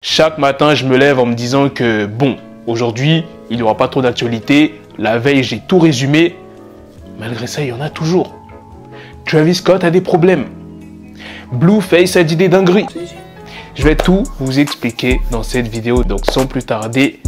Chaque matin, je me lève en me disant que bon, aujourd'hui, il n'y aura pas trop d'actualité. La veille, j'ai tout résumé. Malgré ça, il y en a toujours. Travis Scott a des problèmes. Blueface a dit des dingueries. Je vais tout vous expliquer dans cette vidéo. Donc sans plus tarder,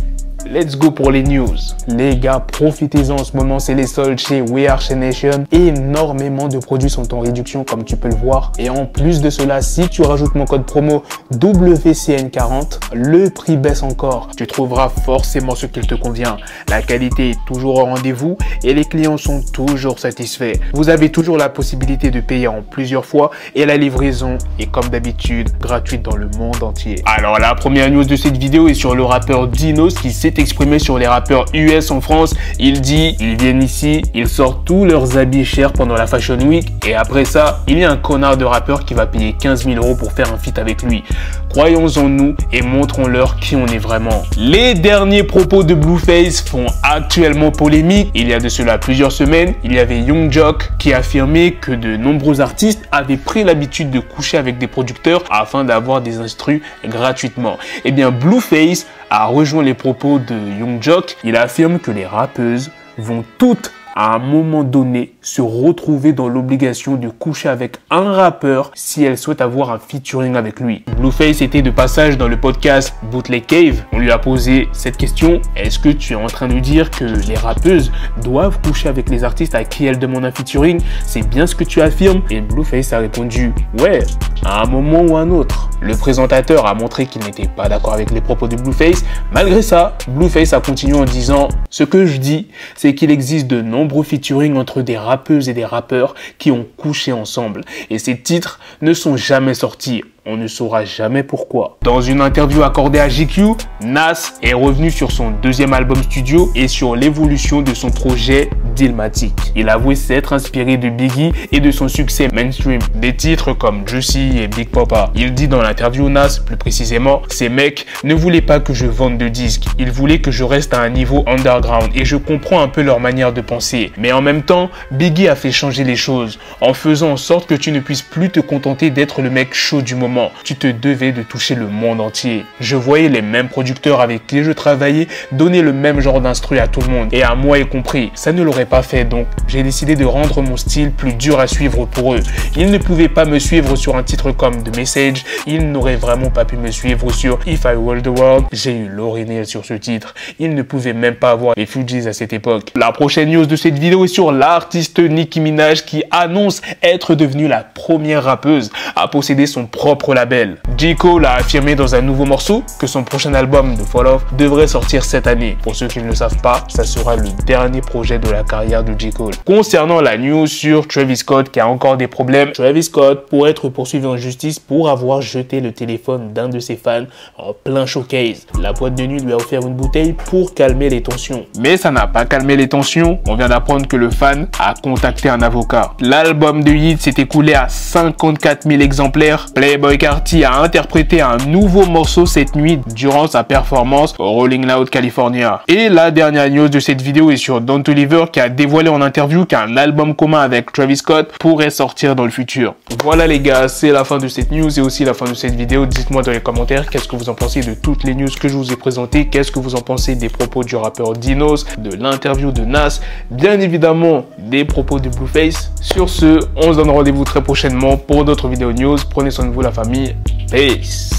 let's go pour les news. Les gars, profitez-en en ce moment, c'est les soldes chez We Are Chez Nation. Énormément de produits sont en réduction comme tu peux le voir. Et en plus de cela, si tu rajoutes mon code promo WCN40, le prix baisse encore. Tu trouveras forcément ce qu'il te convient. La qualité est toujours au rendez-vous et les clients sont toujours satisfaits. Vous avez toujours la possibilité de payer en plusieurs fois et la livraison est comme d'habitude gratuite dans le monde entier. Alors la première news de cette vidéo est sur le rappeur Dinos qui s'est exprimé sur les rappeurs US en France. Il dit, ils viennent ici, ils sortent tous leurs habits chers pendant la Fashion Week et après ça, il y a un connard de rappeur qui va payer 15 000 € pour faire un feat avec lui. Croyons en nous et montrons-leur qui on est vraiment. Les derniers propos de Blueface font actuellement polémique. Il y a de cela plusieurs semaines, il y avait Young Joc qui affirmait que de nombreux artistes avaient pris l'habitude de coucher avec des producteurs afin d'avoir des instrus gratuitement. Et bien Blueface a rejoint les propos de Young Joc. Il affirme que les rappeuses vont toutes à un moment donné se retrouver dans l'obligation de coucher avec un rappeur si elle souhaite avoir un featuring avec lui. Blueface était de passage dans le podcast Bootleg Cave. On lui a posé cette question: est-ce que tu es en train de dire que les rappeuses doivent coucher avec les artistes à qui elles demandent un featuring? C'est bien ce que tu affirmes? Et Blueface a répondu: ouais, à un moment ou un autre. Le présentateur a montré qu'il n'était pas d'accord avec les propos de Blueface. Malgré ça, Blueface a continué en disant: ce que je dis, c'est qu'il existe de nombreux featuring entre des rappeuses et des rappeurs qui ont couché ensemble. Et ces titres ne sont jamais sortis. On ne saura jamais pourquoi. Dans une interview accordée à GQ, Nas est revenu sur son deuxième album studio et sur l'évolution de son projet Dillmatic. Il a avoué s'être inspiré de Biggie et de son succès mainstream, des titres comme Juicy et Big Papa. Il dit dans l'interview, Nas, plus précisément, ces mecs ne voulaient pas que je vende de disques, ils voulaient que je reste à un niveau underground et je comprends un peu leur manière de penser. Mais en même temps, Biggie a fait changer les choses en faisant en sorte que tu ne puisses plus te contenter d'être le mec chaud du moment. Tu te devais de toucher le monde entier. Je voyais les mêmes producteurs avec qui je travaillais donner le même genre d'instru à tout le monde. Et à moi y compris, ça ne l'aurait pas fait, donc j'ai décidé de rendre mon style plus dur à suivre pour eux. Ils ne pouvaient pas me suivre sur un titre comme The Message. Ils n'auraient vraiment pas pu me suivre sur If I Rule the World. J'ai eu Lauryn Hill sur ce titre. Ils ne pouvaient même pas avoir les Fugees à cette époque. La prochaine news de cette vidéo est sur l'artiste Nicki Minaj qui annonce être devenue la première rappeuse à posséder son propre label. J. Cole a affirmé dans un nouveau morceau que son prochain album de Fall Off devrait sortir cette année. Pour ceux qui ne le savent pas, ça sera le dernier projet de la carrière de J. Cole. Concernant la news sur Travis Scott qui a encore des problèmes, Travis Scott pourrait être poursuivi en justice pour avoir jeté le téléphone d'un de ses fans en plein showcase. La boîte de nuit lui a offert une bouteille pour calmer les tensions. Mais ça n'a pas calmé les tensions. On vient d'apprendre que le fan a contacté un avocat. L'album de Yeat s'est écoulé à 54 000 exemplaires. Playboi Carti a interprété un nouveau morceau cette nuit durant sa performance au Rolling Loud California. Et la dernière news de cette vidéo est sur Don Toliver qui a dévoilé en interview qu'un album commun avec Travis Scott pourrait sortir dans le futur. Voilà les gars, c'est la fin de cette news et aussi la fin de cette vidéo. Dites-moi dans les commentaires qu'est-ce que vous en pensez de toutes les news que je vous ai présentées. Qu'est-ce que vous en pensez des propos du rappeur Dinos, de l'interview de Nas, bien évidemment des propos de Blueface. Sur ce, on se donne rendez-vous très prochainement pour d'autres vidéos news. Prenez soin de vous la famille. Peace.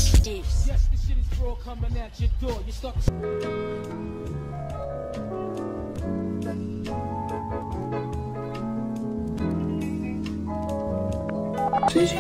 Gigi.